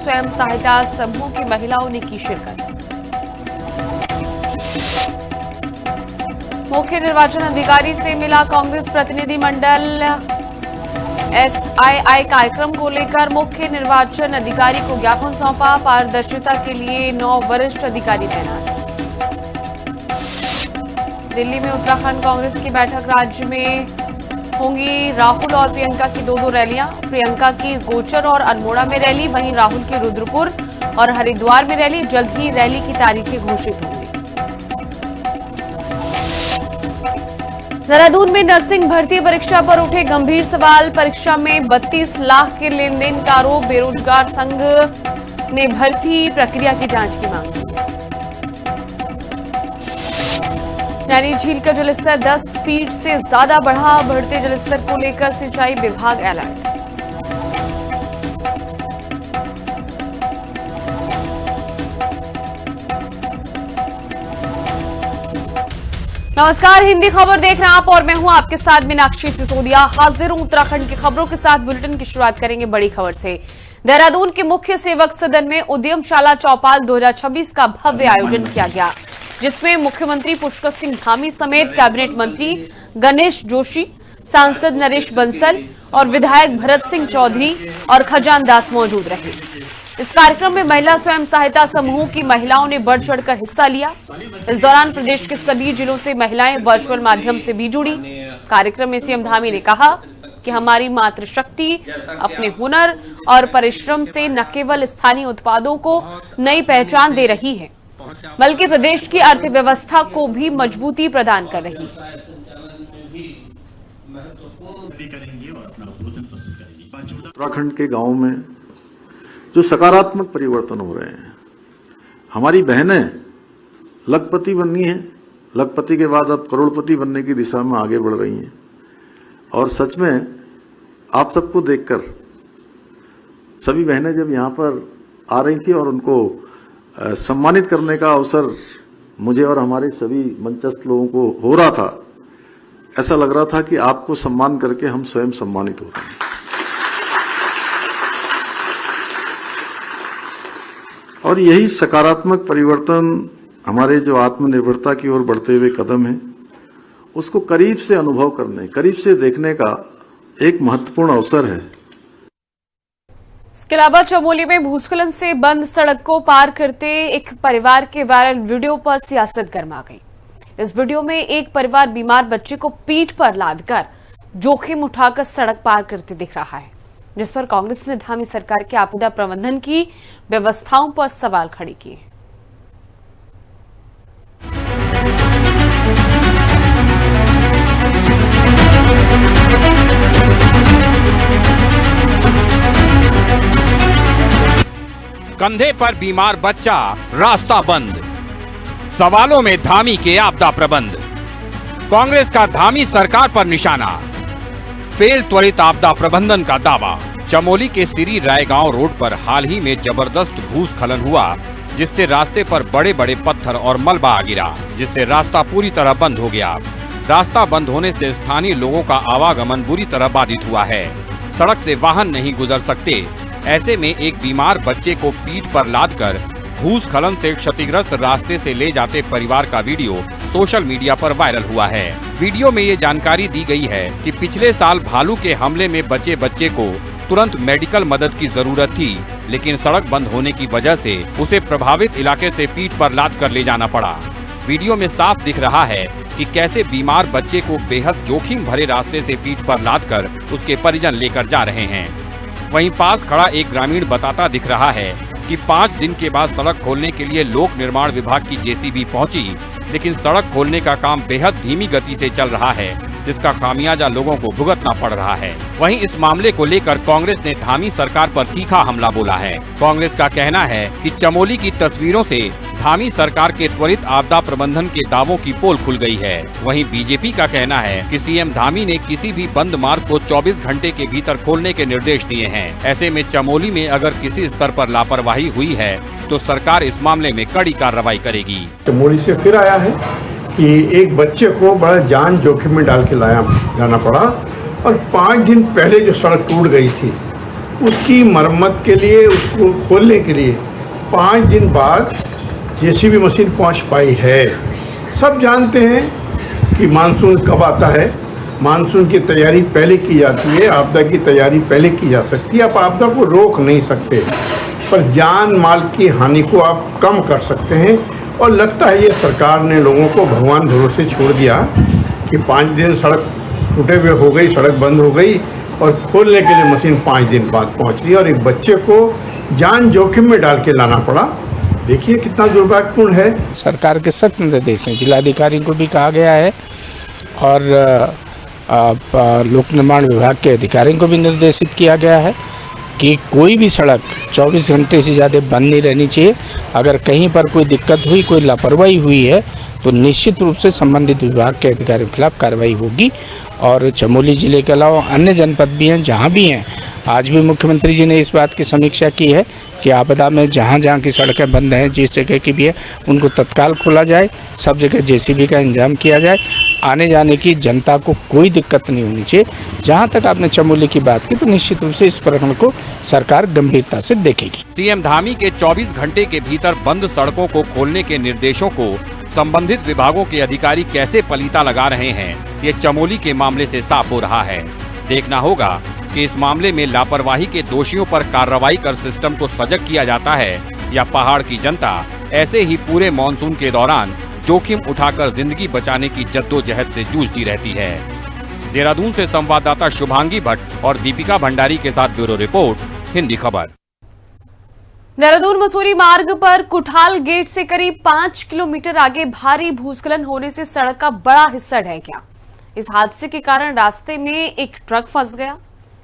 स्वयं सहायता समूह की महिलाओं ने की शिरकत। मुख्य निर्वाचन अधिकारी से मिला कांग्रेस प्रतिनिधिमंडल। एसआईआई कार्यक्रम को लेकर मुख्य निर्वाचन अधिकारी को ज्ञापन सौंपा। पारदर्शिता के लिए 9 वरिष्ठ अधिकारी तैनात। दिल्ली में उत्तराखंड कांग्रेस की बैठक। राज्य में होंगी राहुल और प्रियंका की 2-2 रैलियां। प्रियंका की गोचर और अल्मोड़ा में रैली, वहीं राहुल की रुद्रपुर और हरिद्वार में रैली। जल्द ही रैली की तारीखें घोषित होंगी। देहरादून में नर्सिंग भर्ती परीक्षा पर उठे गंभीर सवाल। परीक्षा में 32 लाख के लेन देन का आरोप। बेरोजगार संघ ने भर्ती प्रक्रिया की जांच की मांग की। नैनी झील का जलस्तर 10 फीट से ज्यादा बढ़ा। बढ़ते जलस्तर को लेकर सिंचाई विभाग अलर्ट। नमस्कार, हिंदी खबर देख रहे हैं आप और मैं हूं आपके साथ मीनाक्षी सिसोदिया। हाजिर हूं उत्तराखंड की खबरों के साथ। बुलेटिन की शुरुआत करेंगे बड़ी खबर से। देहरादून के मुख्य सेवक सदन में उद्यमशाला चौपाल 2026 का भव्य आयोजन किया गया, जिसमें मुख्यमंत्री पुष्कर सिंह धामी समेत कैबिनेट मंत्री गणेश जोशी, सांसद नरेश बंसल और विधायक भरत सिंह चौधरी और खजान दास मौजूद रहे। इस कार्यक्रम में महिला स्वयं सहायता समूह की महिलाओं ने बढ़ चढ़कर हिस्सा लिया। इस दौरान प्रदेश के सभी जिलों से महिलाएं वर्चुअल माध्यम से भी जुड़ी। कार्यक्रम में सीएम धामी ने कहा कि हमारी मातृशक्ति अपने हुनर और परिश्रम से न केवल स्थानीय उत्पादों को नई पहचान दे रही है, बल्कि प्रदेश की अर्थव्यवस्था को भी मजबूती प्रदान कर रही है। उत्तराखंड के गांव में जो सकारात्मक परिवर्तन हो रहे हैं, हमारी बहनें लखपति बननी है, लखपति के बाद अब करोड़पति बनने की दिशा में आगे बढ़ रही हैं। और सच में आप सबको देखकर सभी बहनें जब यहाँ पर आ रही थी और उनको सम्मानित करने का अवसर मुझे और हमारे सभी मंचस्थ लोगों को हो रहा था, ऐसा लग रहा था कि आपको सम्मान करके हम स्वयं सम्मानित हो रहे हैं। और यही सकारात्मक परिवर्तन हमारे जो आत्मनिर्भरता की ओर बढ़ते हुए कदम है, उसको करीब से अनुभव करने, करीब से देखने का एक महत्वपूर्ण अवसर है। इसके अलावा चमोली में भूस्खलन से बंद सड़क को पार करते एक परिवार के वायरल वीडियो पर सियासत गर्मा गई। इस वीडियो में एक परिवार बीमार बच्चे को पीठ पर लादकर जोखिम उठाकर सड़क पार करते दिख रहा है, जिस पर कांग्रेस ने धामी सरकार के आपदा प्रबंधन की व्यवस्थाओं पर सवाल खड़े किए। कंधे पर बीमार बच्चा, रास्ता बंद। सवालों में धामी के आपदा प्रबंध। कांग्रेस का धामी सरकार पर निशाना। फेल त्वरित आपदा प्रबंधन का दावा। चमोली के सिरी रायगांव रोड पर हाल ही में जबरदस्त भूस्खलन हुआ, जिससे रास्ते पर बड़े बड़े पत्थर और मलबा आ गिरा, जिससे रास्ता पूरी तरह बंद हो गया। रास्ता बंद होने से स्थानीय लोगों का आवागमन बुरी तरह बाधित हुआ है। सड़क से वाहन नहीं गुजर सकते। ऐसे में एक बीमार बच्चे को पीठ पर लादकर भूस्खलन से क्षतिग्रस्त रास्ते से ले जाते परिवार का वीडियो सोशल मीडिया पर वायरल हुआ है। वीडियो में ये जानकारी दी गई है कि पिछले साल भालू के हमले में बचे बच्चे को तुरंत मेडिकल मदद की जरूरत थी, लेकिन सड़क बंद होने की वजह से उसे प्रभावित इलाके से पीठ पर लाद कर ले जाना पड़ा। वीडियो में साफ दिख रहा है कि कैसे बीमार बच्चे को बेहद जोखिम भरे रास्ते से पीठ पर लाद कर उसके परिजन लेकर जा रहे हैं। वहीं पास खड़ा एक ग्रामीण बताता दिख रहा है कि 5 दिन के बाद सड़क खोलने के लिए लोक निर्माण विभाग की जेसीबी पहुंची, लेकिन सड़क खोलने का काम बेहद धीमी गति से चल रहा है, जिसका खामियाजा लोगों को भुगतना पड़ रहा है। वहीं इस मामले को लेकर कांग्रेस ने धामी सरकार पर तीखा हमला बोला है। कांग्रेस का कहना है कि चमोली की तस्वीरों से धामी सरकार के त्वरित आपदा प्रबंधन के दावों की पोल खुल गई है। वहीं बीजेपी का कहना है कि सीएम धामी ने किसी भी बंद मार्ग को 24 घंटे के भीतर खोलने के निर्देश दिए हैं। ऐसे में चमोली में अगर किसी स्तर पर लापरवाही हुई है तो सरकार इस मामले में कड़ी कार्रवाई करेगी। चमोली से फिर आया है कि एक बच्चे को बड़ा जान जोखिम में डाल के लाया जाना पड़ा, और 5 दिन पहले जो सड़क टूट गई थी उसकी मरम्मत के लिए, उसको खोलने के लिए 5 दिन बाद जेसीबी मशीन पहुंच पाई है। सब जानते हैं कि मानसून कब आता है, मानसून की तैयारी पहले की जाती है, आपदा की तैयारी पहले की जा सकती है। आप आपदा को रोक नहीं सकते, पर जान माल की हानि को आप कम कर सकते हैं। और लगता है ये सरकार ने लोगों को भगवान भरोसे छोड़ दिया कि 5 दिन सड़क टूटे हुए हो गई, सड़क बंद हो गई और खोलने के लिए मशीन 5 दिन बाद पहुंच रही और एक बच्चे को जान जोखिम में डाल के लाना पड़ा। देखिए कितना दुर्भाग्यपूर्ण है। सरकार के सख्त निर्देश हैं, जिलाधिकारी को भी कहा गया है और लोक निर्माण विभाग के अधिकारियों को भी निर्देशित किया गया है कि कोई भी सड़क 24 घंटे से ज़्यादा बंद नहीं रहनी चाहिए। अगर कहीं पर कोई दिक्कत हुई, कोई लापरवाही हुई है तो निश्चित रूप से संबंधित विभाग के अधिकारियों के खिलाफ कार्रवाई होगी। और चमोली जिले के अलावा अन्य जनपद भी हैं, जहाँ भी हैं, आज भी मुख्यमंत्री जी ने इस बात की समीक्षा की है कि आपदा में जहाँ जहाँ की सड़कें बंद हैं, जिस जगह की भी है, उनको तत्काल खोला जाए, सब जगह जेसीबी का इंतजाम किया जाए, आने जाने की जनता को कोई दिक्कत नहीं होनी चाहिए। जहाँ तक आपने चमोली की बात की तो निश्चित रूप से इस प्रकरण को सरकार गंभीरता से देखेगी। सीएम धामी के 24 घंटे के भीतर बंद सड़कों को खोलने के निर्देशों को संबंधित विभागों के अधिकारी कैसे पलीता लगा रहे हैं, ये चमोली के मामले से साफ हो रहा है। देखना होगा कि इस मामले में लापरवाही के दोषियों पर कार्रवाई कर सिस्टम को सजग किया जाता है या पहाड़ की जनता ऐसे ही पूरे मॉनसून के दौरान जोखिम उठाकर जिंदगी बचाने की जद्दोजहद से जूझती रहती है। देहरादून से संवाददाता शुभांगी भट्ट और दीपिका भंडारी के साथ ब्यूरो रिपोर्ट, हिंदी खबर। देहरादून मसूरी मार्ग पर कुठाल गेट से करीब 5 किलोमीटर आगे भारी भूस्खलन होने से सड़क का बड़ा हिस्सा ढह गया। इस हादसे के कारण रास्ते में एक ट्रक फंस गया,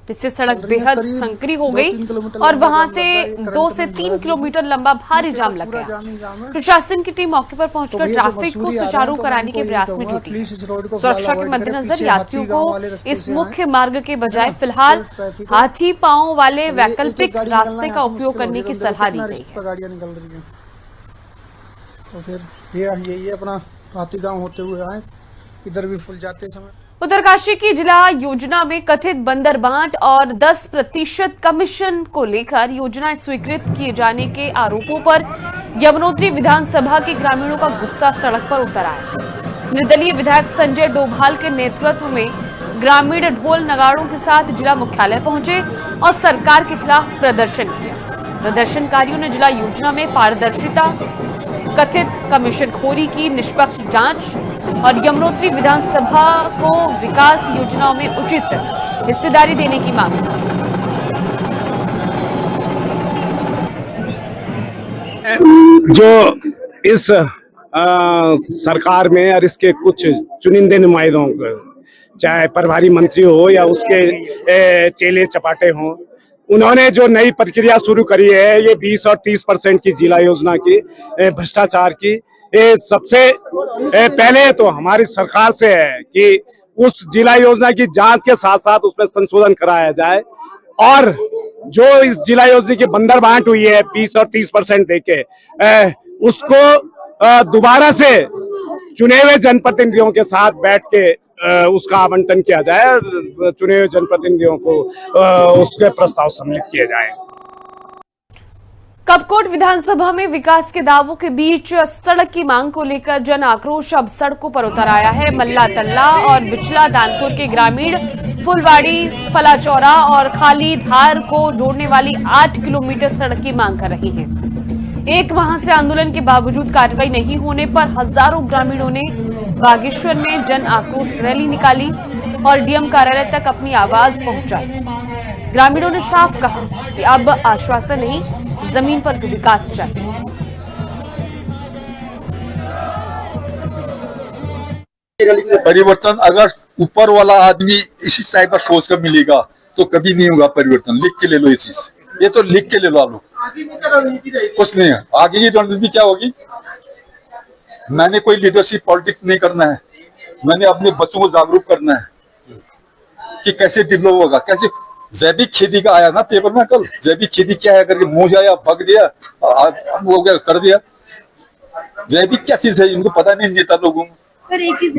जिससे सड़क बेहद संकरी हो गई और वहां से 2 से 3 किलोमीटर लंबा भारी जाम लग गया। प्रशासन की टीम मौके पर पहुंचकर ट्रैफिक को सुचारू कराने के प्रयास में जुटी। सुरक्षा के मद्देनजर यात्रियों को इस मुख्य मार्ग के बजाय फिलहाल हाथी पांव वाले वैकल्पिक रास्ते का उपयोग करने की सलाह दी गई है। तो फिर यही अपना हाथी गांव होते हुए आए, इधर भी फुल जाते समय। उत्तरकाशी की जिला योजना में कथित बंदर बांट और 10% कमीशन को लेकर योजनाएं स्वीकृत किए जाने के आरोपों पर यमुनोत्री विधानसभा के ग्रामीणों का गुस्सा सड़क पर उतर आया। निर्दलीय विधायक संजय डोभाल के नेतृत्व में ग्रामीण ढोल नगाड़ों के साथ जिला मुख्यालय पहुंचे और सरकार के खिलाफ प्रदर्शन किया। प्रदर्शनकारियों ने जिला योजना में पारदर्शिता, कथित कमीशनखोरी की निष्पक्ष जांच और यमुनोत्री विधानसभा को विकास योजनाओं में उचित हिस्सेदारी देने की मांग की। जो इस सरकार में और इसके कुछ चुनिंदे नुमाइंदों को, चाहे प्रभारी मंत्री हो या उसके चेले चपाटे हों, उन्होंने जो नई प्रक्रिया शुरू करी है, ये 20 और 30% की जिला योजना की भ्रष्टाचार की, ये सबसे पहले तो हमारी सरकार से है कि उस जिला योजना की जांच के साथ साथ उसमें संशोधन कराया जाए और जो इस जिला योजना की बंदर बांट हुई है 20 और 30% देके, उसको दोबारा से चुने हुए जनप्रतिनिधियों के साथ बैठ के उसका आवंटन किया जाए, चुने हुए जनप्रतिनिधियों को उसके प्रस्ताव सम्मिलित किए जाए। कपकोट विधानसभा में विकास के दावों के बीच सड़क की मांग को लेकर जन आक्रोश अब सड़कों पर उतर आया है। मल्ला तल्ला और बिचला दानपुर के ग्रामीण फुलवाड़ी, फलाचौरा और खाली धार को जोड़ने वाली 8 किलोमीटर सड़क की मांग कर रहे हैं। एक माह से आंदोलन के बावजूद कार्रवाई नहीं होने पर हजारों ग्रामीणों ने बागेश्वर में जन आक्रोश रैली निकाली और डीएम कार्यालय तक अपनी आवाज पहुंचाई। ग्रामीणों ने साफ कहा कि अब आश्वासन नहीं, जमीन पर विकास चाहिए। परिवर्तन अगर ऊपर वाला आदमी इसी टाइप का सोच कर मिलेगा तो कभी नहीं होगा परिवर्तन। लिख के ले लो, इसी ये तो लिख के ले लो आप लोग, कुछ नहीं है। आगे की रणनीति क्या होगी? मैंने कोई लीडरशिप पॉलिटिक्स नहीं करना है, मैंने अपने बच्चों को जागरूक करना है कि कैसे डेवलप होगा। कैसे जैविक खेती का आया ना पेपर में कल, जैविक खेती क्या है करके मुंह जाया भग दिया, वो क्या कर दिया। जैविक क्या चीज है इनको पता नहीं नेता लोगों को।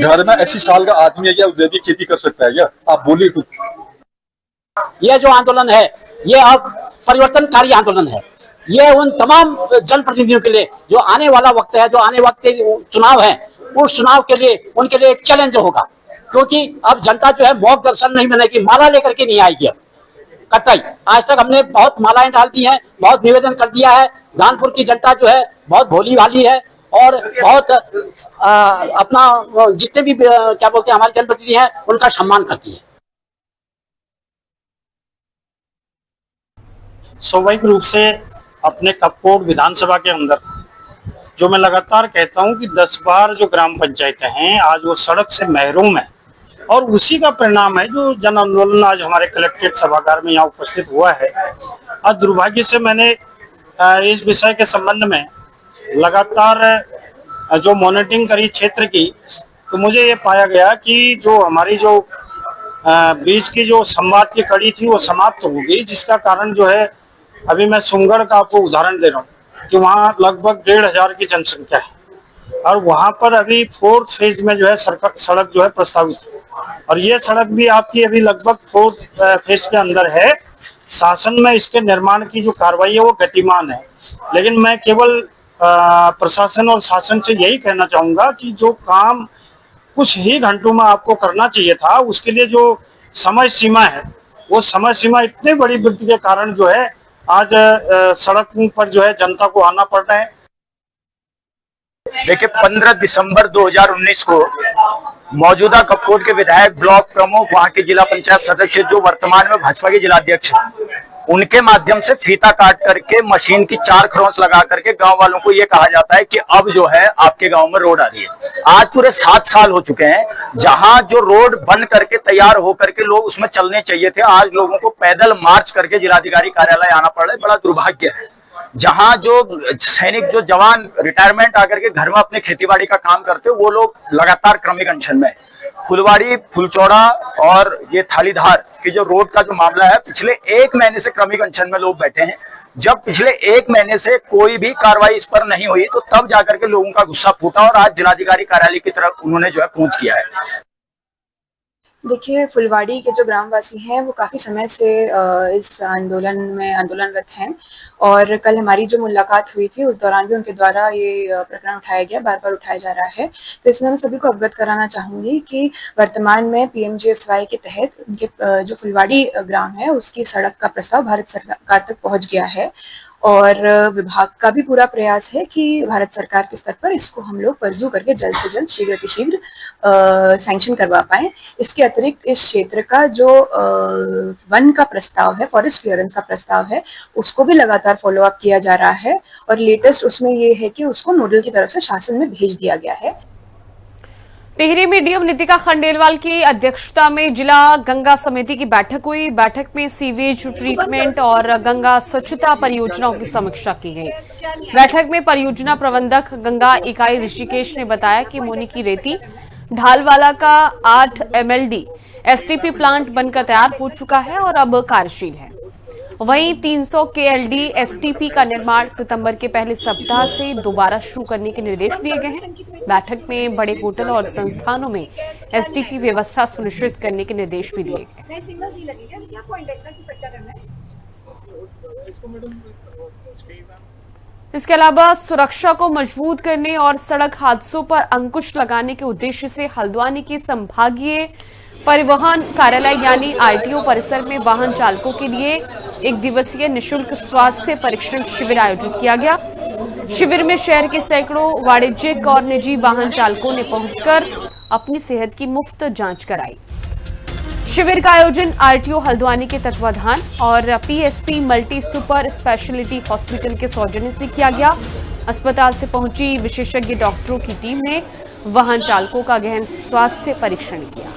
घर में 80 साल का आदमी है क्या जैविक खेती कर सकता है क्या? आप बोलिए कुछ। ये जो आंदोलन है ये अब परिवर्तनकारी आंदोलन है। ये उन तमाम जनप्रतिनिधियों के लिए जो आने वाला वक्त है, जो आने वक्त के चुनाव है, उस चुनाव के लिए उनके लिए एक चैलेंज होगा, क्योंकि अब जनता जो है मौक दर्शन नहीं मिलेगी, माला लेकर के नहीं आएगी। अब कतई आज तक हमने बहुत मालाएं डाल दी हैं, बहुत निवेदन कर दिया है। कानपुर की जनता जो है बहुत भोली भाली है और बहुत अपना जितने भी क्या बोलते हैं हमारे जनप्रतिनिधि हैं उनका सम्मान करती है। स्वाभाविक रूप से अपने कपकोट विधानसभा के अंदर जो मैं लगातार कहता हूं कि 10 बार जो ग्राम पंचायतें हैं आज वो सड़क से महरूम है, और उसी का परिणाम है जो जन आंदोलन आज हमारे कलेक्ट्रेट सभागार में यहाँ उपस्थित हुआ है। आज दुर्भाग्य से मैंने इस विषय के संबंध में लगातार जो मॉनिटरिंग करी क्षेत्र की, तो मुझे ये पाया गया कि जो हमारी जो बीच की जो संवाद की कड़ी थी वो समाप्त हो गई, जिसका कारण जो है अभी मैं सुमगढ़ का आपको उदाहरण दे रहा हूँ कि वहाँ लगभग 1500 की जनसंख्या है और वहाँ पर अभी 4th फेज में जो है सड़क जो है प्रस्तावित है, और ये सड़क भी आपकी अभी लगभग 4th फेज के अंदर है। शासन में इसके निर्माण की जो कार्रवाई है वो गतिमान है, लेकिन मैं केवल प्रशासन और शासन से यही कहना चाहूंगा कि जो काम कुछ ही घंटों में आपको करना चाहिए था, उसके लिए जो समय सीमा है वो समय सीमा इतनी बड़ी वृद्धि के कारण जो है आज सड़कों पर जो है जनता को आना पड़ रहा है। देखिए 15 दिसंबर 2019 को मौजूदा कपकोट के विधायक, ब्लॉक प्रमुख, वहां के जिला पंचायत सदस्य जो वर्तमान में भाजपा के जिलाध्यक्ष हैं, उनके माध्यम से फीता काट करके मशीन की 4 खरोंच लगा करके गांव वालों को ये कहा जाता है कि अब जो है आपके गांव में रोड आ रही है। आज पूरे 7 साल हो चुके हैं जहां जो रोड बन करके तैयार होकर के लोग उसमें चलने चाहिए थे, आज लोगों को पैदल मार्च करके जिलाधिकारी कार्यालय आना पड़ रहा है। बड़ा दुर्भाग्य है। जहां जो सैनिक, जो जवान रिटायरमेंट आकर के घर में अपने खेतीबाड़ी का काम करते हो, वो लोग लगातार क्रमिक अनशन में। फुलवाड़ी, फुलचौड़ा और ये थालीधार की जो रोड का जो मामला है, पिछले 1 महीने से क्रमिक अनशन में लोग बैठे हैं। जब पिछले 1 महीने से कोई भी कार्रवाई इस पर नहीं हुई, तो तब जाकर के लोगों का गुस्सा फूटा और आज जिलाधिकारी कार्यालय की तरफ उन्होंने जो है कूच किया है। देखिए, फुलवाड़ी के जो ग्रामवासी हैं वो काफ़ी समय से इस आंदोलन में आंदोलनरत हैं, और कल हमारी जो मुलाकात हुई थी उस दौरान भी उनके द्वारा ये प्रकरण उठाया गया, बार बार उठाया जा रहा है। तो इसमें मैं सभी को अवगत कराना चाहूँगी कि वर्तमान में PMGSY के तहत उनके जो फुलवाड़ी ग्राम है उसकी सड़क का प्रस्ताव भारत सरकार तक पहुँच गया है, और विभाग का भी पूरा प्रयास है कि भारत सरकार के स्तर पर इसको हम लोग परजू करके जल्द से जल्द, शीघ्र अतिशीघ्र सैंक्शन करवा पाएं। इसके अतिरिक्त इस क्षेत्र का जो वन का प्रस्ताव है, फॉरेस्ट क्लियरेंस का प्रस्ताव है, उसको भी लगातार फॉलो अप किया जा रहा है, और लेटेस्ट उसमें ये है कि उसको नोडल की तरफ से शासन में भेज दिया गया है। टिहरी में डीएम नितिका खंडेलवाल की अध्यक्षता में जिला गंगा समिति की बैठक हुई। बैठक में सीवेज ट्रीटमेंट और गंगा स्वच्छता परियोजनाओं की समीक्षा की गई। बैठक में परियोजना प्रबंधक गंगा इकाई ऋषिकेश ने बताया कि मोनी की रेती ढालवाला का 8 MLD STP प्लांट बनकर तैयार हो चुका है और अब कार्यशील है। वहीं 300 KLD STP का निर्माण सितंबर के पहले सप्ताह से दोबारा शुरू करने के निर्देश दिए गए हैं। बैठक में बड़े होटल और संस्थानों में STP व्यवस्था सुनिश्चित करने के निर्देश भी दिए गए। इसके अलावा सुरक्षा को मजबूत करने और सड़क हादसों पर अंकुश लगाने के उद्देश्य से हल्द्वानी के संभागीय परिवहन कार्यालय यानी ITO परिसर में वाहन चालकों के लिए 1 दिवसीय निःशुल्क स्वास्थ्य परीक्षण शिविर आयोजित किया गया। शिविर में शहर के सैकड़ों वाणिज्यिक और निजी वाहन चालकों ने पहुंचकर अपनी सेहत की मुफ्त जांच कराई। शिविर का आयोजन ITO हल्द्वानी के तत्वाधान और PSP multi super speciality hospital के सौजन्य से किया गया। अस्पताल से पहुंची विशेषज्ञ डॉक्टरों की टीम ने वाहन चालकों का गहन स्वास्थ्य परीक्षण किया।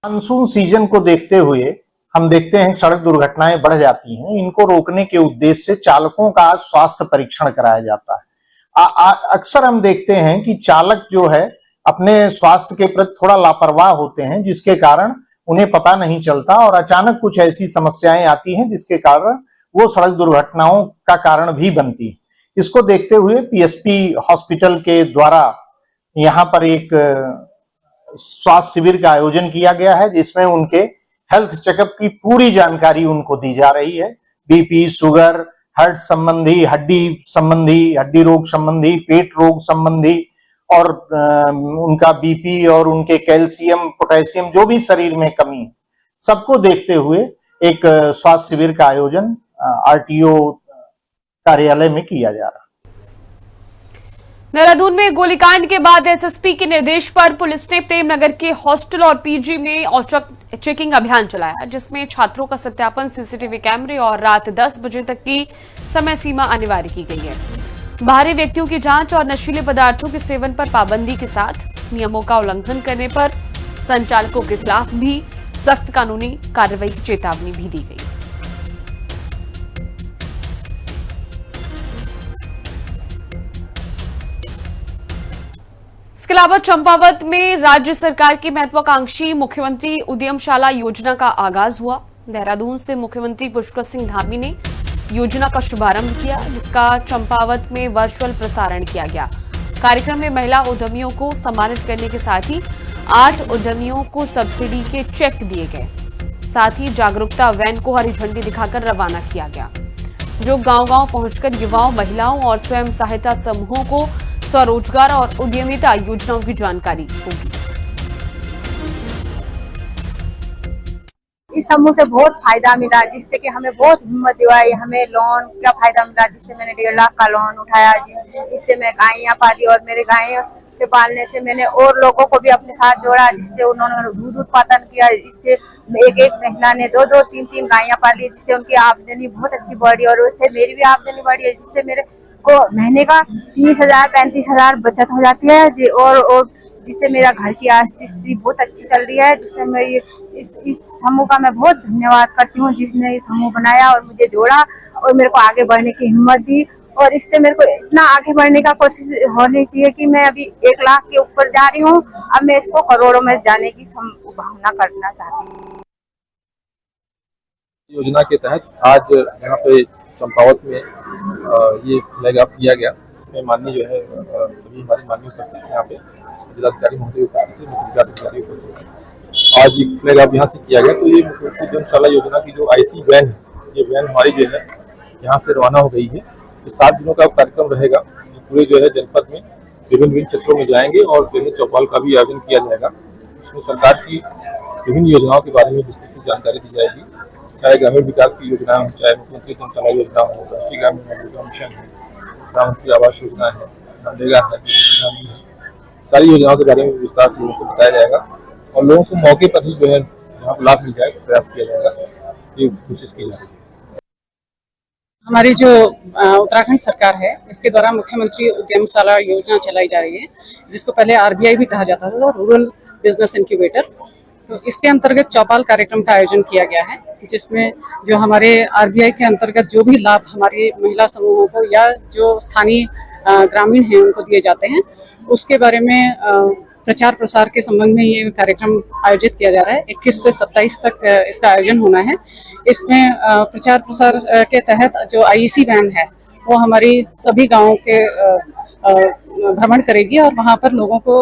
मानसून सीजन को देखते हुए हम देखते हैं सड़क दुर्घटनाएं बढ़ जाती हैं। इनको रोकने के उद्देश्य से चालकों का स्वास्थ्य परीक्षण कराया जाता है। अक्सर हम देखते हैं कि चालक जो है अपने स्वास्थ्य के प्रति थोड़ा लापरवाह होते हैं, जिसके कारण उन्हें पता नहीं चलता और अचानक कुछ ऐसी समस्याएं आती हैं जिसके कारण वो सड़क दुर्घटनाओं का कारण भी बनती है। इसको देखते हुए PSP हॉस्पिटल के द्वारा यहाँ पर एक स्वास्थ्य शिविर का आयोजन किया गया है, जिसमें उनके हेल्थ चेकअप की पूरी जानकारी उनको दी जा रही है। बीपी, शुगर, हार्ट संबंधी, हड्डी रोग संबंधी, पेट रोग संबंधी और उनका बीपी और उनके कैल्शियम, पोटेशियम जो भी शरीर में कमी है, सबको देखते हुए एक स्वास्थ्य शिविर का आयोजन आरटीओ कार्यालय में किया जा रहा है। देहरादून में गोलीकांड के बाद एसएसपी के निर्देश पर पुलिस ने प्रेमनगर के हॉस्टल और पीजी में औचक चेकिंग अभियान चलाया, जिसमें छात्रों का सत्यापन, सीसीटीवी कैमरे और रात 10 बजे तक की समय सीमा अनिवार्य की गई है। बाहरी व्यक्तियों की जांच और नशीले पदार्थों के सेवन पर पाबंदी के साथ नियमों का उल्लंघन करने पर संचालकों के खिलाफ भी सख्त कानूनी कार्रवाई की चेतावनी भी दी गई। इसके अलावा चंपावत में राज्य सरकार की महत्वाकांक्षी मुख्यमंत्री उद्यमशाला योजना का आगाज हुआ। देहरादून से मुख्यमंत्री पुष्कर सिंह धामी ने योजना का शुभारंभ किया, जिसका चंपावत में वर्चुअल प्रसारण किया गया। कार्यक्रम में महिला उद्यमियों को सम्मानित करने के साथ ही 8 उद्यमियों को सब्सिडी के चेक दिए गए। साथ ही जागरूकता वैन को हरी झंडी दिखाकर रवाना किया गया, जो गांव-गांव पहुंचकर युवाओं, महिलाओं और स्वयं सहायता समूहों को स्वरोजगार और उद्यमिता योजनाओं की जानकारी होगी। इस समूह से बहुत फायदा मिला, जिससे कि हमें बहुत हिम्मत दिवाई। हमें लोन का फायदा मिला, जिससे मैंने 1.5 लाख का लोन उठाया। इससे मैं गायें पाली और मेरे गायें से पालने से मैंने और लोगों को भी अपने साथ जोड़ा, जिससे उन्होंने दूध उत्पादन किया। इससे एक महिला ने 2-2, 3-3 गायें पाली, जिससे उनकी आमदनी बहुत अच्छी बढ़ी और उससे मेरी भी आमदनी बढ़ी है, जिससे मेरे को महीने का 30,000-35,000 बचत हो जाती है जी। और जिससे मेरा घर की आर्थिक स्थिति बहुत अच्छी चल रही है, जिससे मैं इस समूह का मैं बहुत धन्यवाद करती हूँ, जिसने ये समूह बनाया और मुझे जोड़ा और मेरे को आगे बढ़ने की हिम्मत दी। और इससे मेरे को इतना आगे बढ़ने का कोशिश होनी चाहिए कि मैं अभी 1 लाख के ऊपर जा रही हूँ, अब मैं इसको करोड़ों में जाने की भावना करना चाहती हूँ। योजना के तहत आज यहाँ पे चंपावत में ये फ्लैग ऑफ किया गया। इसमें माननीय जो है सभी हमारी माननीय उपस्थित यहाँ पे, जिलाधिकारी महोदय उपस्थित थे, मुख्य विकास अधिकारी उपस्थित थे। आज ये फ्लैग ऑफ यहाँ से किया गया। तो ये मुख्यमंत्री उद्यमशाला योजना की जो आईसी वैन है, ये वैन हमारी जो है यहाँ से रवाना हो गई है। ये 7 दिनों का कार्यक्रम रहेगा। पूरे जो है जनपद में विभिन्न क्षेत्रों में जाएंगे और जो है चौपाल का भी आयोजन किया जाएगा। इसमें सरकार की विभिन्न योजनाओं के बारे में विस्तृत से जानकारी दी जाएगी, चाहे ग्रामीण विकास की योजना हो, चाहे मुख्यमंत्री उद्यमशाला योजना हो, राष्ट्रीय ग्रामीण आजीविका मिशन है, प्रधानमंत्री आवास योजना है, मनरेगा है, सारी योजनाओं के बारे में विस्तार से लोगों को बताया जाएगा और लोगों को मौके पर ही जो है यहाँ पर लाभ मिल जाए, प्रयास किया जाएगा, ये कोशिश की जाएगी। हमारी जो उत्तराखंड सरकार है, इसके द्वारा मुख्यमंत्री उद्यमशाला योजना चलाई जा रही है, जिसको पहले RBI भी कहा जाता था, रूरल बिजनेस इंक्यूबेटर। तो इसके अंतर्गत चौपाल कार्यक्रम का आयोजन किया गया है, जिसमें जो हमारे RBI के अंतर्गत जो भी लाभ हमारी महिला समूहों को या जो स्थानीय ग्रामीण हैं उनको दिए जाते हैं, उसके बारे में प्रचार प्रसार के संबंध में ये कार्यक्रम आयोजित किया जा रहा है। 21 से 27 तक इसका आयोजन होना है। इसमें प्रचार प्रसार के तहत जो IEC वैन है वो हमारी सभी गांवों के भ्रमण करेगी और वहां पर लोगों को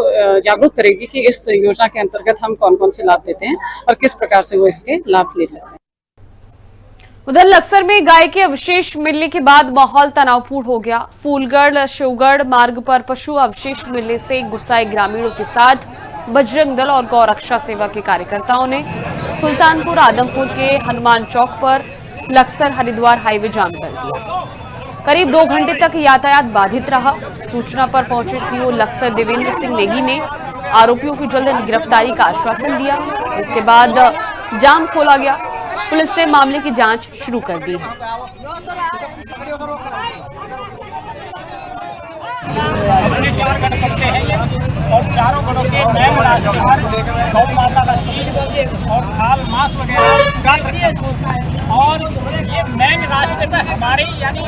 जागरूक करेगी कि इस योजना के अंतर्गत हम कौन कौन से लाभ देते हैं और किस प्रकार से वो इसके लाभ ले सकते हैं। उधर लक्सर में गाय के अवशेष मिलने के बाद माहौल तनावपूर्ण हो गया। फूलगढ़ शिवगढ़ मार्ग पर पशु अवशेष मिलने से गुस्साए ग्रामीणों के साथ बजरंग दल और गौ रक्षा सेवा के कार्यकर्ताओं ने सुल्तानपुर आदमपुर के हनुमान चौक पर लक्सर हरिद्वार हाईवे जाम कर दिया। करीब 2 घंटे तक यातायात बाधित रहा। सूचना पर पहुंचे सीओ लक्सर देवेंद्र सिंह नेगी ने आरोपियों की जल्द गिरफ्तारी का आश्वासन दिया। इसके बाद जाम खोला गया। पुलिस ने मामले की जांच शुरू कर दी है। अपने 4 गढ़ कब्जे हैं ये और चारों गढ़ों के नए रास्ते पर गौ माता का शीश और खाल मांस वगैरह डाल रखे हैं और ये मेन रास्ते पर हमारे यानी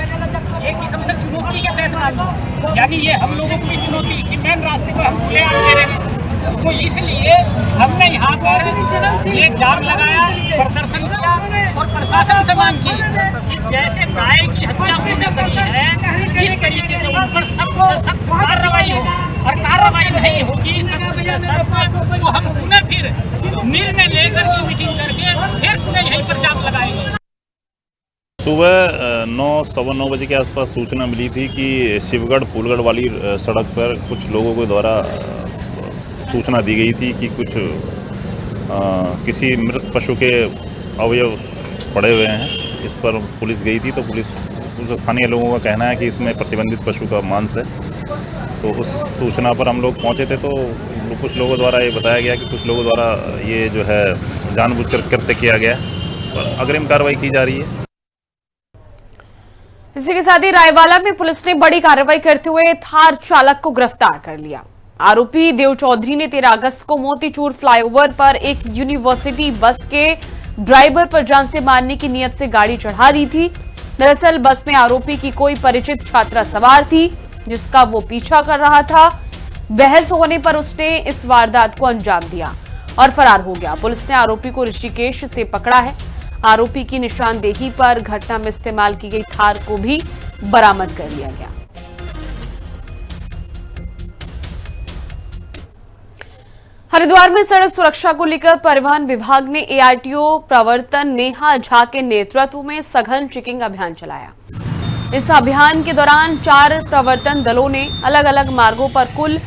एक किस्म से चुनौती के तहत यानी ये हम लोगों की चुनौती कि मेन रास्ते पर हम खुले आम दे रहे हैं। तो इसलिए हमने यहाँ पर ये जाम लगाया, प्रदर्शन किया और प्रशासन से मांग की कि जैसे गाय की हत्या हमने करी है इस तरीके से उन पर सख्त से सख्त कार्रवाई हो। और कार्रवाई नहीं होगी तो हम पुनः फिर निर्णय लेकर की मीटिंग करके फिर पुनः यहीं पर जाम लगाएंगे। सुबह 9:15 बजे के आसपास सूचना मिली थी कि शिवगढ़ फूलगढ़ वाली सड़क पर कुछ लोगों के द्वारा सूचना दी गई थी कि कुछ किसी मृत पशु के अवयव पड़े हुए हैं। इस पर पुलिस गई थी तो पुलिस स्थानीय लोगों का कहना है कि इसमें प्रतिबंधित पशु का मांस है। तो उस सूचना पर हम लोग पहुंचे थे तो कुछ लोगों द्वारा ये बताया गया कि कुछ लोगों द्वारा ये जो है जानबूझकर कृत्य किया गया है। इस पर अग्रिम कार्रवाई की जा रही है। इसी के साथ ही रायवाला में पुलिस ने बड़ी कार्रवाई करते हुए थार चालक को गिरफ्तार कर लिया। आरोपी देव चौधरी ने 13 अगस्त को मोतीचूर फ्लाईओवर पर एक यूनिवर्सिटी बस के ड्राइवर पर जान से मारने की नियत से गाड़ी चढ़ा दी थी। दरअसल बस में आरोपी की कोई परिचित छात्रा सवार थी जिसका वो पीछा कर रहा था। बहस होने पर उसने इस वारदात को अंजाम दिया और फरार हो गया। पुलिस ने आरोपी को ऋषिकेश से पकड़ा है। आरोपी की निशानदेही पर घटना में इस्तेमाल की गई थार को भी बरामद कर लिया गया। हरिद्वार में सड़क सुरक्षा को लेकर परिवहन विभाग ने एआरटीओ प्रवर्तन नेहा झा के नेतृत्व में सघन चेकिंग अभियान चलाया। इस अभियान के दौरान 4 प्रवर्तन दलों ने अलग अलग मार्गों पर कुल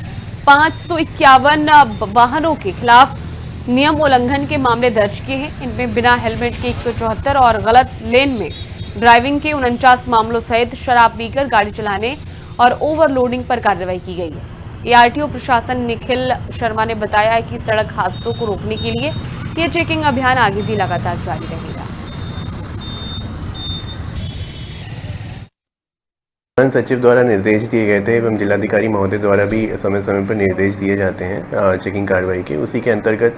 551 वाहनों के खिलाफ नियम उल्लंघन के मामले दर्ज किए हैं। इनमें बिना हेलमेट के 174 और गलत लेन में ड्राइविंग के 49 मामलों सहित शराब पीकर गाड़ी चलाने और ओवरलोडिंग पर कार्रवाई की गई है। एआरटीओ प्रशासन निखिल शर्मा ने बताया है कि सड़क हादसों को रोकने के लिए ये चेकिंग अभियान आगे भी लगातार जारी रहेगा। सचिव द्वारा निर्देश दिए गए थे एवं जिलाधिकारी महोदय द्वारा भी समय समय पर निर्देश दिए जाते हैं चेकिंग कार्रवाई के। उसी के अंतर्गत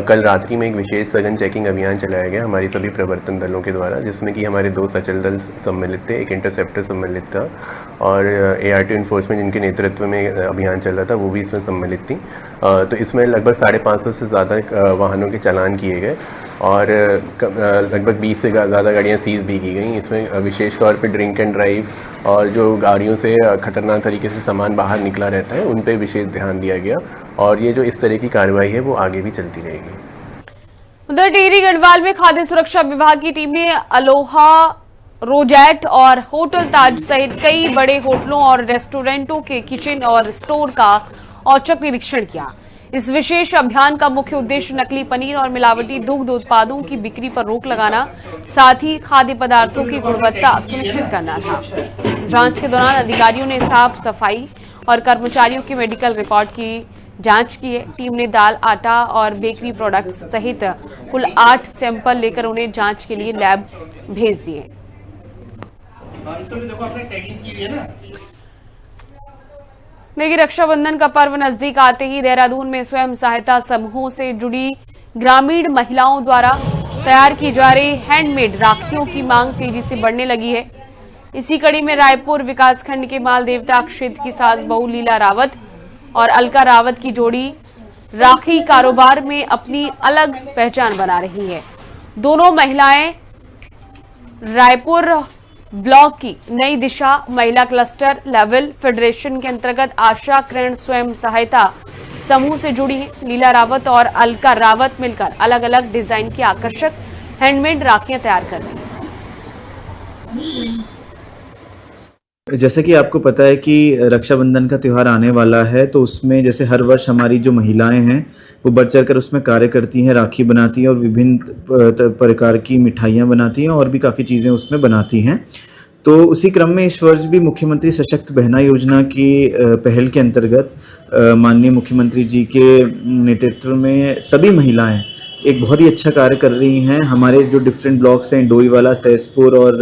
कल रात्रि में एक विशेष सघन चेकिंग अभियान चलाया गया हमारी सभी प्रवर्तन दलों के द्वारा, जिसमें कि हमारे 2 सचल दल सम्मिलित थे, एक इंटरसेप्टर सम्मिलित था और एआरटीओ इन्फोर्समेंट जिनके नेतृत्व में अभियान चल रहा था वो भी इसमें सम्मिलित थी। तो इसमें लगभग 550 से ज़्यादा वाहनों के चालान किए गए और लगभग 20 से ज़्यादा गाड़ियाँ सीज भी की गई। इसमें विशेष तौर पे ड्रिंक एंड ड्राइव और जो गाड़ियों से खतरनाक तरीके से सामान बाहर निकला रहता है उन पे विशेष ध्यान दिया गया और ये जो इस तरह की कार्रवाई है वो आगे भी चलती रहेगी। उधर टिहरी गढ़वाल में खाद्य सुरक्षा विभाग की टीम ने अलोहा, रोजेट और होटल ताज सहित कई बड़े होटलों और रेस्टोरेंटों के किचन और स्टोर का औचक निरीक्षण किया। इस विशेष अभियान का मुख्य उद्देश्य नकली पनीर और मिलावटी दुग्ध उत्पादों की बिक्री पर रोक लगाना, साथ ही खाद्य पदार्थों की गुणवत्ता सुनिश्चित करना था। जांच के दौरान अधिकारियों ने साफ सफाई और कर्मचारियों के मेडिकल रिकॉर्ड की जांच की है। टीम ने दाल, आटा और बेकरी प्रोडक्ट्स सहित कुल 8 सैंपल लेकर उन्हें जांच के लिए लैब भेज दिए। देखिए, रक्षाबंधन का पर्व नजदीक आते ही देहरादून में स्वयं सहायता समूहों से जुड़ी ग्रामीण महिलाओं द्वारा तैयार की जा रही हैंडमेड राखियों की मांग तेजी से बढ़ने लगी है। इसी कड़ी में रायपुर विकासखंड के माल देवता क्षेत्र की सास बहू लीला रावत और अलका रावत की जोड़ी राखी कारोबार में अपनी अलग पहचान बना रही है। दोनों महिलाएं रायपुर ब्लॉक की नई दिशा महिला क्लस्टर लेवल फेडरेशन के अंतर्गत आशा किरण स्वयं सहायता समूह से जुड़ी है। लीला रावत और अलका रावत मिलकर अलग अलग डिजाइन की आकर्षक हैंडमेड राखियां तैयार कर रही हैं। जैसे कि आपको पता है कि रक्षाबंधन का त्यौहार आने वाला है, तो उसमें जैसे हर वर्ष हमारी जो महिलाएं हैं वो बढ़ चढ़कर उसमें कार्य करती हैं, राखी बनाती हैं और विभिन्न प्रकार की मिठाइयां बनाती हैं और भी काफ़ी चीज़ें उसमें बनाती हैं। तो उसी क्रम में इस वर्ष भी मुख्यमंत्री सशक्त बहना योजना की पहल के अंतर्गत माननीय मुख्यमंत्री जी के नेतृत्व में सभी महिलाएं एक बहुत ही अच्छा कार्य कर रही हैं। हमारे जो डिफरेंट ब्लॉक्स हैं डोईवाला, सहसपुर और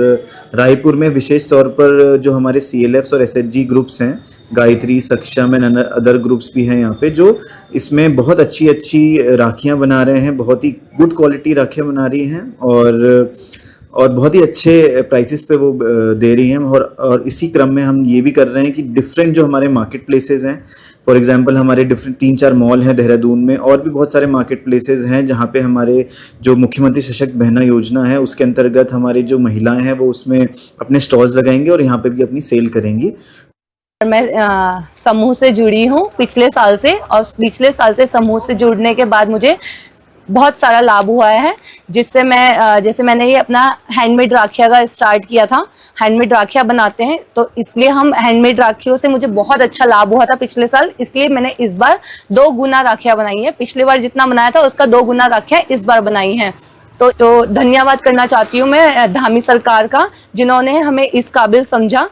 रायपुर में विशेष तौर पर जो हमारे CLFs और SHG ग्रुप्स हैं, गायत्री, सक्षम एंड अदर ग्रुप्स भी हैं यहाँ पे, जो इसमें बहुत अच्छी राखियाँ बना रहे हैं, बहुत ही गुड क्वालिटी राखियाँ बना रही हैं और बहुत ही अच्छे प्राइसेस पे वो दे रही हैं। और इसी क्रम में हम ये भी कर रहे हैं कि डिफरेंट जो हमारे मार्केट प्लेसेस हैं, फॉर एग्जांपल हमारे डिफरेंट 3-4 मॉल हैं देहरादून में और भी बहुत सारे मार्केट प्लेसेस हैं जहाँ पे हमारे जो मुख्यमंत्री सशक्त बहना योजना है उसके अंतर्गत हमारी जो महिलाएं हैं वो उसमें अपने स्टॉल्स लगाएंगे और यहाँ पे भी अपनी सेल करेंगी। मैं समूह से जुड़ी हूँ पिछले साल से, और पिछले साल से समूह से जुड़ने के बाद मुझे बहुत सारा लाभ हुआ है, जिससे मैं जैसे मैंने ये अपना हैंडमेड राखियाँ का स्टार्ट किया था। हैंडमेड राखियाँ बनाते हैं, तो इसलिए हम हैंडमेड राखियों से मुझे बहुत अच्छा लाभ हुआ था पिछले साल, इसलिए मैंने इस बार 2 गुना राखियाँ बनाई है। पिछले बार जितना बनाया था उसका 2 गुना राखियाँ इस बार बनाई हैं। तो धन्यवाद करना चाहती हूँ मैं धामी सरकार का, जिन्होंने हमें इस काबिल समझा।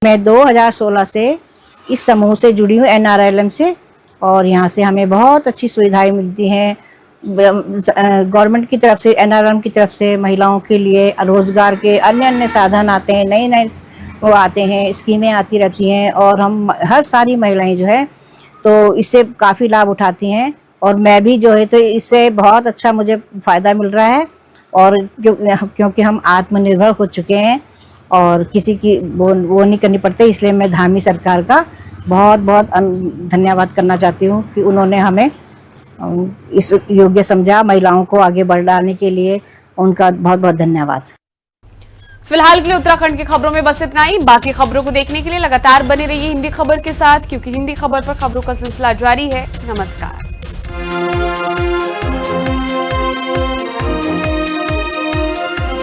मैं 2016 से इस समूह से जुड़ी हूँ, NRLM से, और यहाँ से हमें बहुत अच्छी सुविधाएं मिलती हैं गवर्नमेंट की तरफ से, NRLM की तरफ से। महिलाओं के लिए रोजगार के अन्य अन्य साधन आते हैं, नए नए वो आते हैं, स्कीमें आती रहती हैं, और हम हर सारी महिलाएं जो है तो इससे काफ़ी लाभ उठाती हैं। और मैं भी जो है तो इससे बहुत अच्छा मुझे फ़ायदा मिल रहा है, और क्योंकि हम आत्मनिर्भर हो चुके हैं और किसी की वो नहीं करनी पड़ती, इसलिए मैं धामी सरकार का बहुत बहुत धन्यवाद करना चाहती हूँ कि उन्होंने हमें इस योग्य समझा। महिलाओं को आगे बढ़ाने के लिए उनका बहुत बहुत धन्यवाद। फिलहाल के लिए उत्तराखंड की खबरों में बस इतना ही। बाकी खबरों को देखने के लिए लगातार बने रहिए हिंदी खबर के साथ, क्योंकि हिंदी खबर पर खबरों का सिलसिला जारी है। नमस्कार।